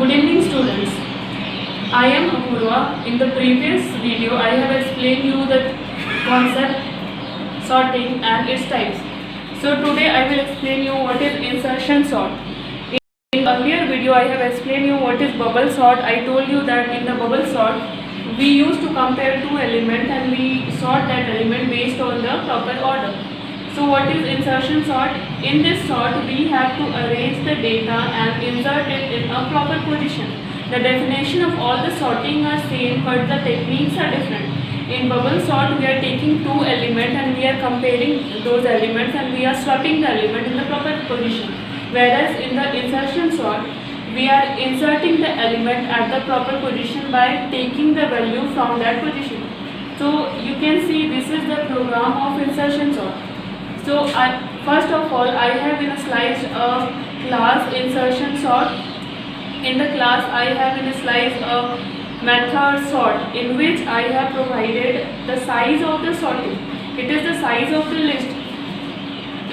Good evening students. I am Apurva. In the previous video I have explained you the concept sorting and its types. So today I will explain you what is insertion sort. In earlier video I have explained you what is bubble sort. I told you that in the bubble sort we used to compare two elements and we sort that element based on the proper order. So what is insertion sort? In this sort we have to arrange the data and insert it in a proper position. The definition of all the sorting are same but the techniques are different. In bubble sort we are taking two elements and we are comparing those elements and we are swapping the element in the proper position. Whereas in the insertion sort we are inserting the element at the proper position by taking the value from that position. So you can see this is the program of insertion sort. So first of all I have in a slide a class insertion sort. In the class I have in a slide a method sort in which I have provided the size of the sorting. It is the size of the list.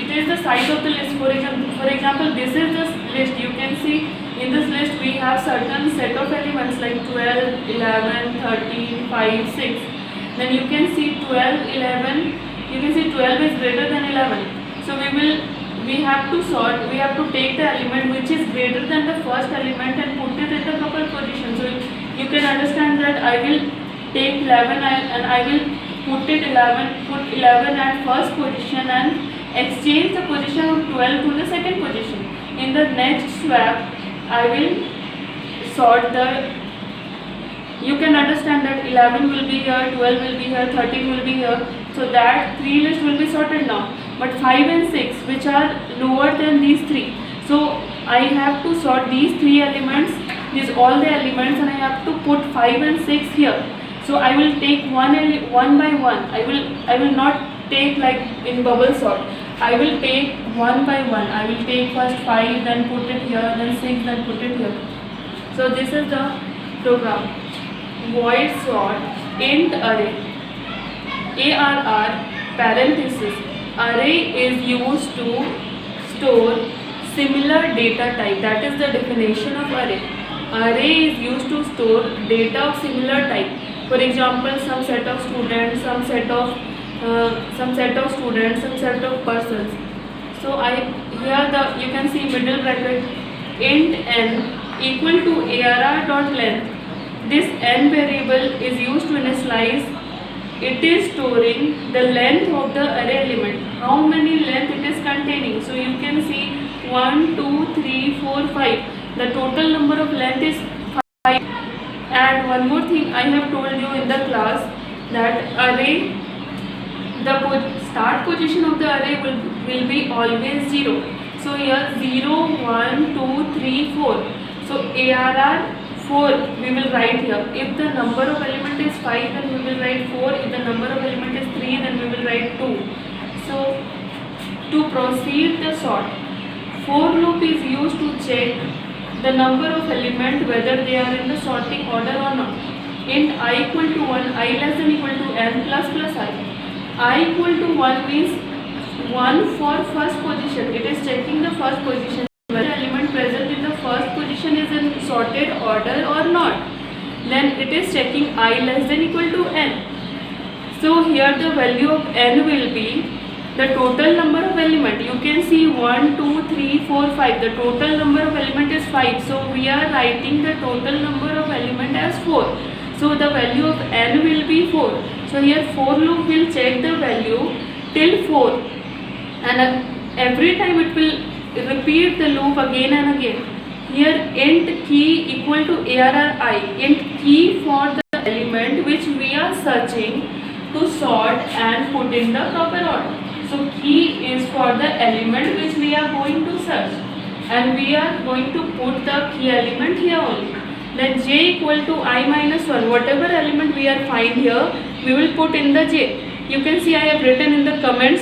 It is the size of the list. For example, this is the list. You can see in this list we have certain set of elements like 12, 11, 13, 5, 6. Then you can see 12, 11. You can see 12 is greater than 11. So we have to sort. We have to take the element which is greater than the first element and put it in the proper position. So you can understand that I will take 11 and I will put 11 at first position and exchange the position of 12 to the second position. In the next swap I will sort the, you can understand that 11 will be here, 12 will be here, 13 will be here. So that three list will be sorted now. But 5 and 6 which are lower than these three. So I have to sort these three elements, these all the elements, and I have to put 5 and 6 here. So I will take one by one. I will not take like in bubble sort. I will take one by one. I will take first 5, then put it here, then 6, then put it here. So this is the program. Void sort int array. ARR parenthesis. Array is used to store similar data type. That is the definition of array. Array is used to store data of similar type. For example, some set of students, some set of persons. So here you can see middle bracket int n equal to ARR dot length. This n variable is used to initialize. It is storing the length of the array element. How many length it is containing? So you can see 1, 2, 3, 4, 5. The total number of length is 5. And one more thing I have told you in the class that array, the start position of the array will be always 0. So here 0, 1, 2, 3, 4. So ARR 4 we will write here. If the number of element is 5 then we will write 4. If the number of element is 3 then we will write 2. So to proceed the sort, for loop is used to check the number of element whether they are in the sorting order or not. Int I equal to 1, I less than equal to n plus plus I equal to 1 means 1 for first position. It is checking the first position whether the element present in the first position is in sorted order or not. Then it is checking I less than equal to n. So here the value of n will be the total number of element. You can see 1, 2, 3, 4, 5. The total number of element is 5. So we are writing the total number of element as 4. So the value of n will be 4. So here for loop will check the value till 4. And every time it will repeat the loop again and again. Here int key equal to ARRI. Int key for the element which we are searching to sort and put in the proper order. So key is for the element which we are going to search, and we are going to put the key element here only. Then j equal to I minus 1. Whatever element we are find here, we will put in the j. You can see I have written in the comments.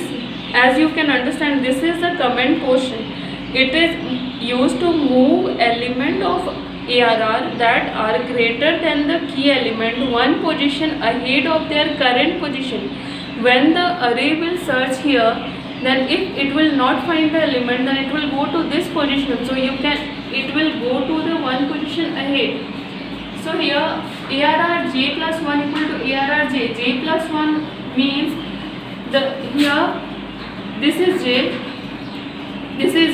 As you can understand, this is the comment portion. It is used to move element of ARR that are greater than the key element one position ahead of their current position. When the array will search here, then if it will not find the element, then it will go to this position. So it will go to the one position array. So here ARR j plus 1 equal to ARR j. J plus 1 means here this is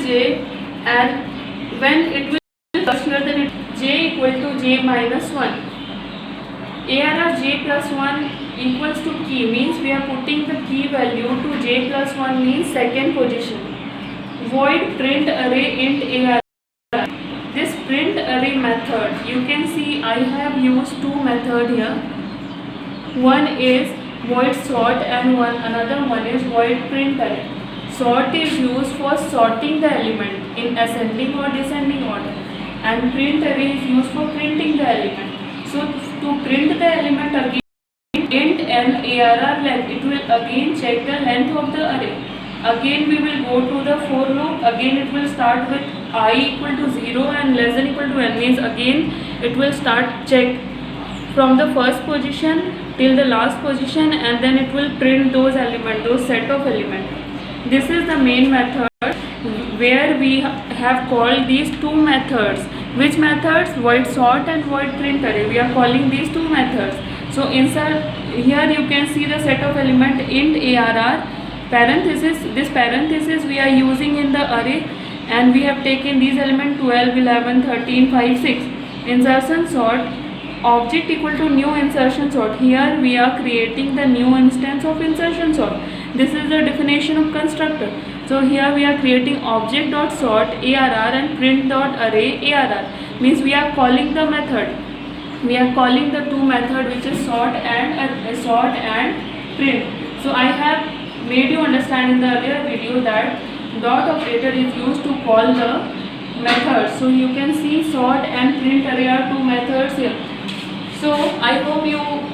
j, and when it will here, then j equal to j minus 1. ARR j plus 1 equals to key, means we are putting the key value to j plus 1 means second position. Void print array int ARR. This print array method, you can see I have used two methods here. One is void sort and another one is void print array. Sort is used for sorting the element in ascending or descending order, and print array is used for printing the element. So to print the element again, int and ARR length, it will again check the length of the array. Again we will go to the for loop. Again it will start with I equal to 0 and less than equal to n, means again it will start check from the first position till the last position, and then it will print those elements, those set of elements. This is the main method where we have called these two methods. Which methods? Void sort and void print array. We are calling these two methods. So inside here you can see the set of element int ARR, parenthesis. This parenthesis we are using in the array, and we have taken these elements 12, 11, 13, 5, 6. Insertion sort, object equal to new insertion sort. Here we are creating the new instance of insertion sort. This is the definition of constructor. So here we are creating object dot sort ARR and print dot array ARR, means we are calling the method. We are calling the two method, which is sort and print. So I have made you understand in the earlier video that dot operator is used to call the method. So you can see sort and print array are two methods here. So I hope you